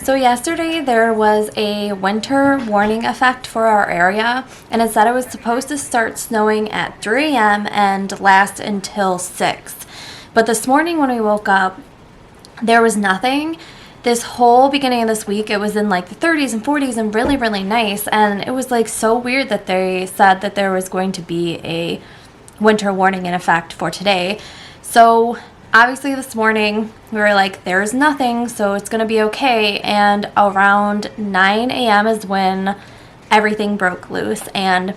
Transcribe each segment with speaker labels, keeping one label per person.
Speaker 1: So yesterday there was a winter warning effect for our area, and it said it was supposed to start snowing at 3 a.m. and last until 6. But this morning when we woke up, there was nothing. This whole beginning of this week, it was in like the 30s and 40s and really, really nice. And it was like so weird that they said that there was going to be a winter warning in effect for today. So obviously this morning we were like, there's nothing, so it's going to be okay. And around 9 a.m. is when everything broke loose and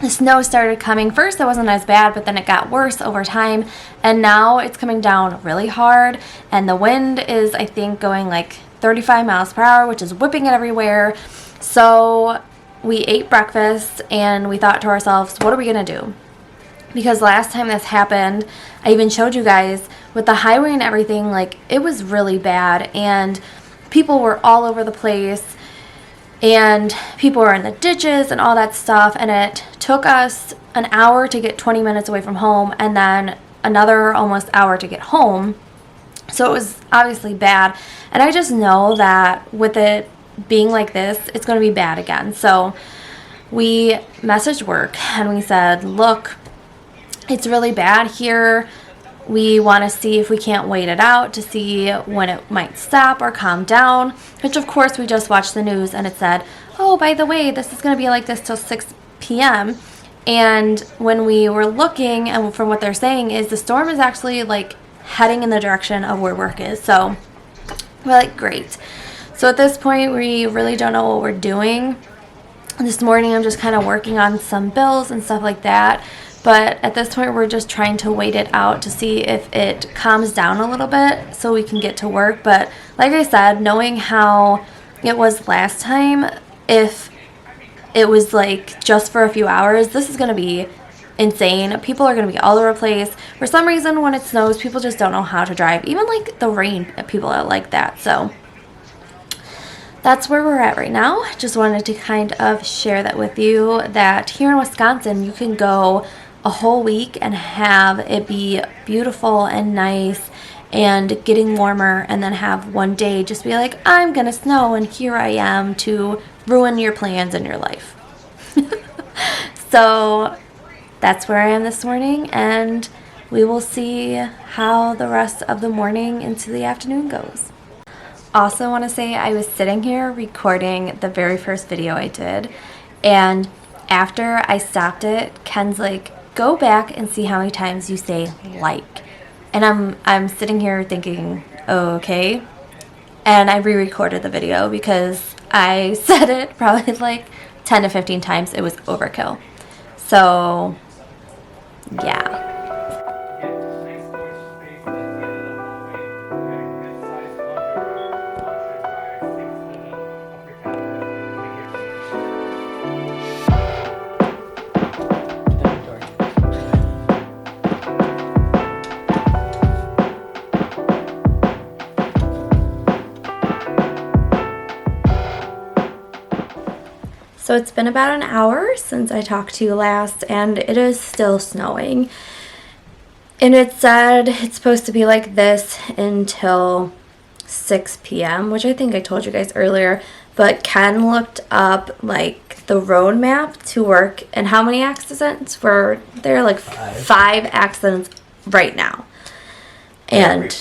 Speaker 1: the snow started coming. First it wasn't as bad, but then it got worse over time, and now it's coming down really hard, and the wind is, I think, going like 35 miles per hour, which is whipping it everywhere. So we ate breakfast and we thought to ourselves, what are we gonna do? Because last time this happened, I even showed you guys with the highway and everything, like it was really bad and people were all over the place. And people were in the ditches and all that stuff, and it took us an hour to get 20 minutes away from home and then another almost hour to get home. So it was obviously bad, and I just know that with it being like this, it's going to be bad again. So we messaged work and we said, look, it's really bad here. We want to see if we can't wait it out to see when it might stop or calm down, which of course we just watched the news and it said, oh, by the way, this is going to be like this till 6 p.m. And when we were looking, and from what they're saying, is the storm is actually like heading in the direction of where work is. So we're like, great. So at this point, we really don't know what we're doing. This morning, I'm just kind of working on some bills and stuff like that. But at this point, we're just trying to wait it out to see if it calms down a little bit so we can get to work. But like I said, knowing how it was last time, if it was like just for a few hours, this is going to be insane. People are going to be all over the place. For some reason, when it snows, people just don't know how to drive. Even like the rain, people are like that. So that's where we're at right now. Just wanted to kind of share that with you, that here in Wisconsin, you can go a whole week and have it be beautiful and nice and getting warmer, and then have one day just be like, I'm gonna snow, and here I am to ruin your plans in your life. So that's where I am this morning, and we will see how the rest of the morning into the afternoon goes. Also want to say, I was sitting here recording the very first video I did, and after I stopped it, Ken's like, go back and see how many times you say like. And I'm sitting here thinking, oh, okay. And I re-recorded the video because I said it probably like 10 to 15 times. It was overkill. So yeah. So it's been about an hour since I talked to you last, and it is still snowing. And it said it's supposed to be like this until 6 p.m., which I think I told you guys earlier. But Ken looked up like the road map to work, and how many accidents were there? Like 5 accidents right now. And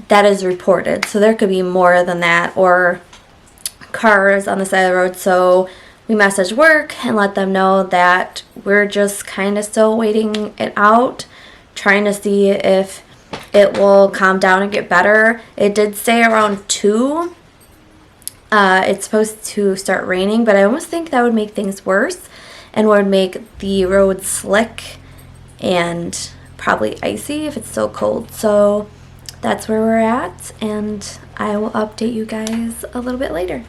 Speaker 1: that is reported. So there could be more than that, or cars on the side of the road. So we messaged work and let them know that we're just kind of still waiting it out, trying to see if it will calm down and get better. It did say around 2. It's supposed to start raining, but I almost think that would make things worse and would make the road slick and probably icy if it's so cold. So that's where we're at, and I will update you guys a little bit later.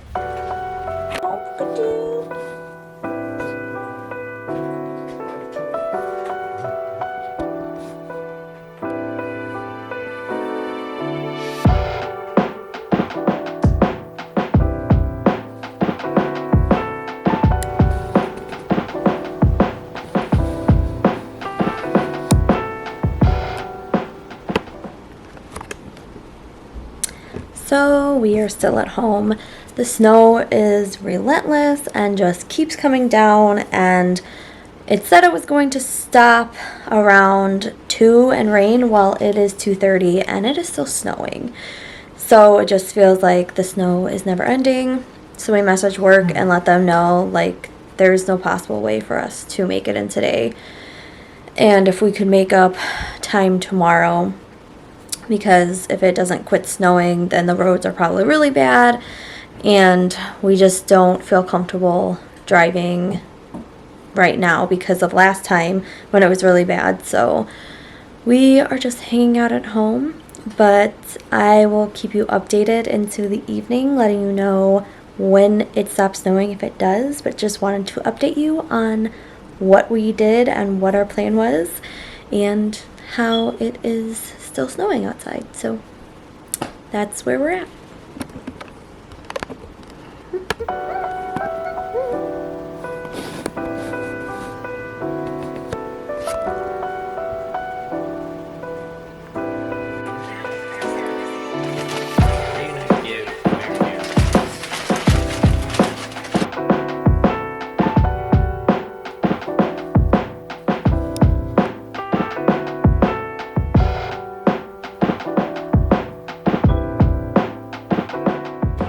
Speaker 1: So we are still at home. The snow is relentless and just keeps coming down, and it said it was going to stop around 2 and rain. Well, it is 2:30 and it is still snowing. So it just feels like the snow is never ending. So we message work and let them know like there's no possible way for us to make it in today. And if we could make up time tomorrow, because if it doesn't quit snowing, then the roads are probably really bad and we just don't feel comfortable driving right now because of last time when it was really bad. So we are just hanging out at home, but I will keep you updated into the evening, letting you know when it stops snowing if it does. But just wanted to update you on what we did and what our plan was and how it is still snowing outside. So that's where we're at.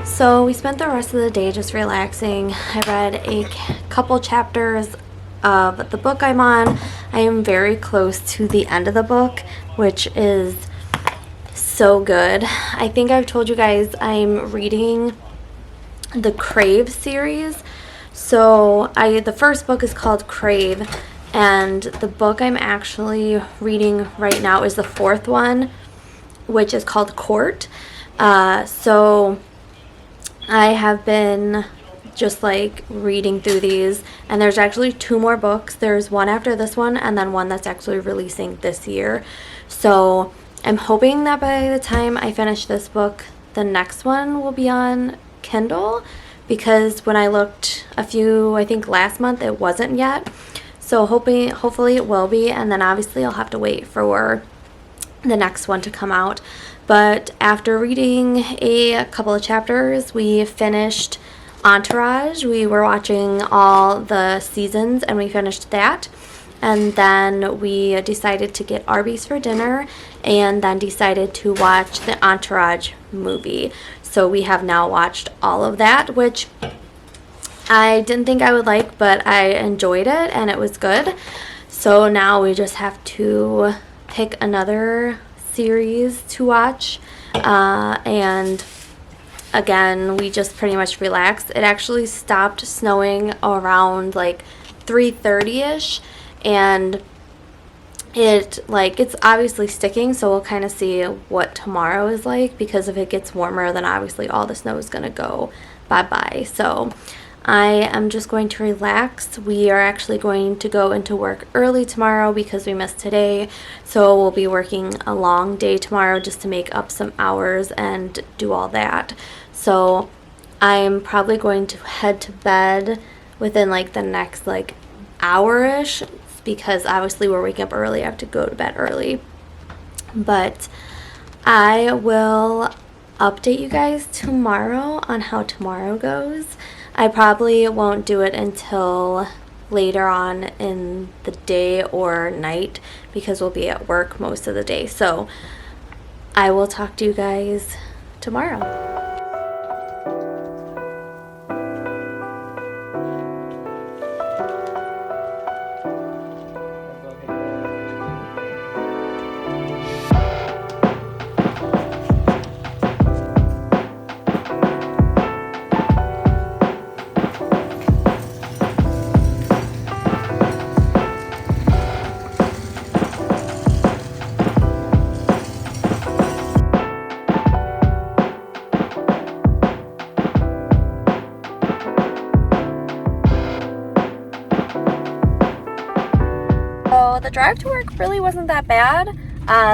Speaker 1: So we spent the rest of the day just relaxing. I read a couple chapters of the book I'm on. I am very close to the end of the book, which is so good. I think I've told you guys I'm reading the Crave series. So the first book is called Crave, and the book I'm actually reading right now is the fourth one, which is called Court. So I have been just like reading through these, and there's actually 2 more books. There's one after this one and then one that's actually releasing this year. So I'm hoping that by the time I finish this book, the next one will be on Kindle, because when I looked I think last month, it wasn't yet. So hopefully it will be, and then obviously I'll have to wait for the next one to come out. But after reading a couple of chapters, we finished Entourage. We were watching all the seasons and we finished that. And then we decided to get Arby's for dinner and then decided to watch the Entourage movie. So we have now watched all of that, which I didn't think I would like, but I enjoyed it and it was good. So now we just have to pick another series to watch, and again, we just pretty much relaxed. It actually stopped snowing around like 3:30ish, and it's obviously sticking, so we'll kind of see what tomorrow is like, because if it gets warmer, then obviously all the snow is going to go bye-bye. So I am just going to relax. We are actually going to go into work early tomorrow because we missed today. So we'll be working a long day tomorrow just to make up some hours and do all that. So I'm probably going to head to bed within like the next like hour-ish, because obviously we're waking up early. I have to go to bed early. But I will update you guys tomorrow on how tomorrow goes. I probably won't do it until later on in the day or night, because we'll be at work most of the day. So I will talk to you guys tomorrow. So the drive to work really wasn't that bad.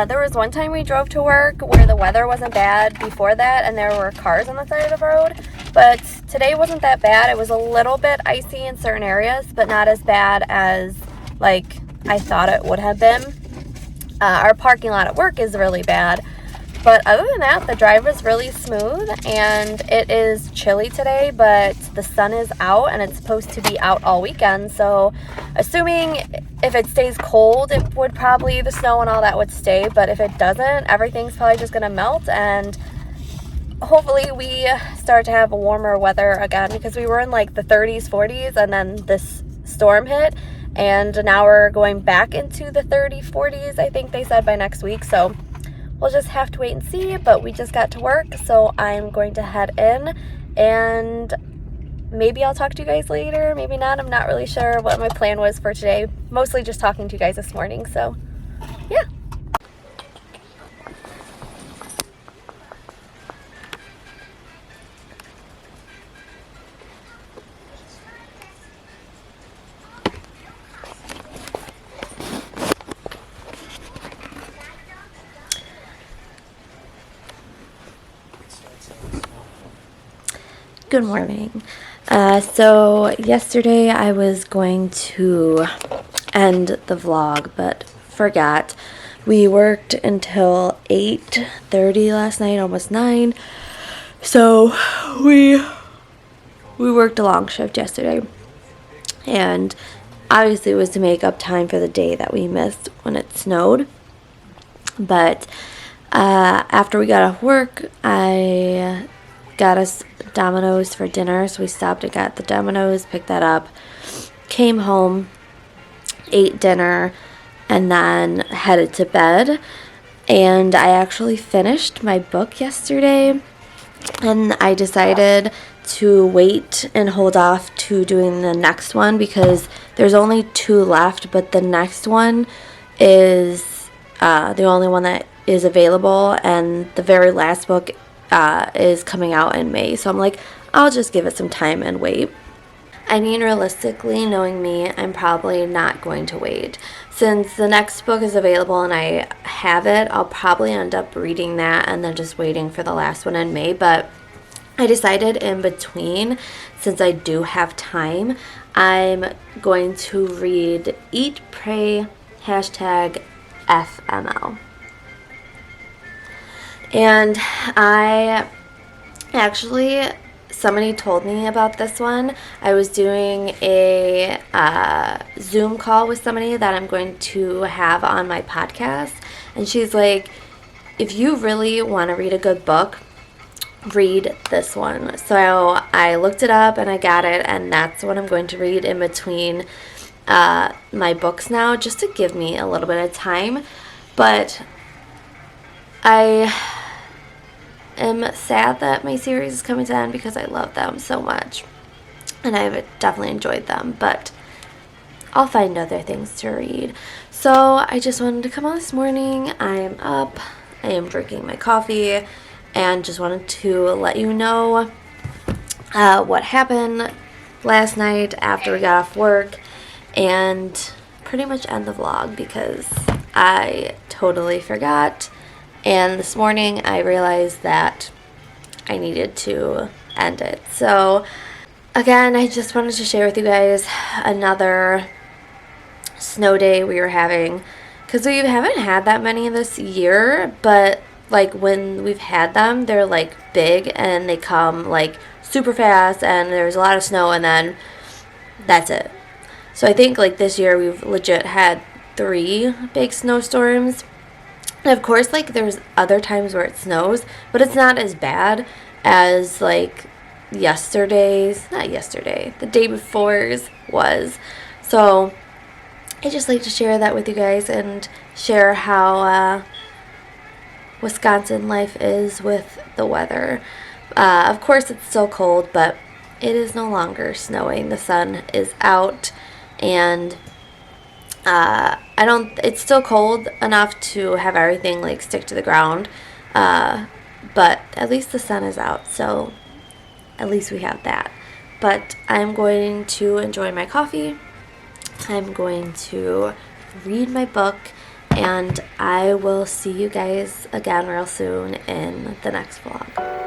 Speaker 1: There was one time we drove to work where the weather wasn't bad before that, and there were cars on the side of the road. But today wasn't that bad. It was a little bit icy in certain areas, but not as bad as like I thought it would have been. Our parking lot at work is really bad, But other than that, the drive was really smooth, and it is chilly today, but the sun is out and it's supposed to be out all weekend. So assuming if it stays cold, it would probably, the snow and all that would stay. But if it doesn't, everything's probably just going to melt, and hopefully we start to have warmer weather again, because we were in like the 30s, 40s, and then this storm hit, and now we're going back into the 30s, 40s, I think they said by next week. So we'll just have to wait and see, but we just got to work, so I'm going to head in, and maybe I'll talk to you guys later, maybe not. I'm not really sure what my plan was for today. Mostly just talking to you guys this morning, so yeah. Good morning. So yesterday I was going to end the vlog, but forgot. We worked until 8:30 last night, almost 9. So we worked a long shift yesterday, and obviously it was to make up time for the day that we missed when it snowed. But after we got off work, I got us Domino's for dinner, so we stopped and got the Domino's, picked that up, came home, ate dinner, and then headed to bed. And I actually finished my book yesterday, and I decided to wait and hold off to doing the next one because there's only 2 left, but the next one is the only one that is available, and the very last book is coming out in May. So I'm like, I'll just give it some time and wait. I mean, realistically, knowing me, I'm probably not going to wait. Since the next book is available and I have it, I'll probably end up reading that and then just waiting for the last one in May. But I decided in between, since I do have time, I'm going to read Eat, Pray, #FML. And I actually, somebody told me about this one. I was doing a Zoom call with somebody that I'm going to have on my podcast, and she's like, if you really want to read a good book, read this one. So I looked it up and I got it, and that's what I'm going to read in between my books now, just to give me a little bit of time. But I am sad that my series is coming to an end because I love them so much, and I've definitely enjoyed them, but I'll find other things to read. So I just wanted to come on this morning. I am up, I am drinking my coffee, and just wanted to let you know what happened last night after we got off work, and pretty much end the vlog because I totally forgot. And this morning I realized that I needed to end it. So again, I just wanted to share with you guys another snow day we were having, because we haven't had that many this year, but like when we've had them, they're like big and they come like super fast, and there's a lot of snow, and then that's it. So I think like this year we've legit had 3 big snowstorms. And of course, like, there's other times where it snows, but it's not as bad as, like, the day before's was. So I just like to share that with you guys and share how Wisconsin life is with the weather. Of course, it's still cold, but it is no longer snowing. The sun is out, and it's still cold enough to have everything like stick to the ground, but at least the sun is out, so at least we have that. But I'm going to enjoy my coffee, I'm going to read my book, and I will see you guys again real soon in the next vlog.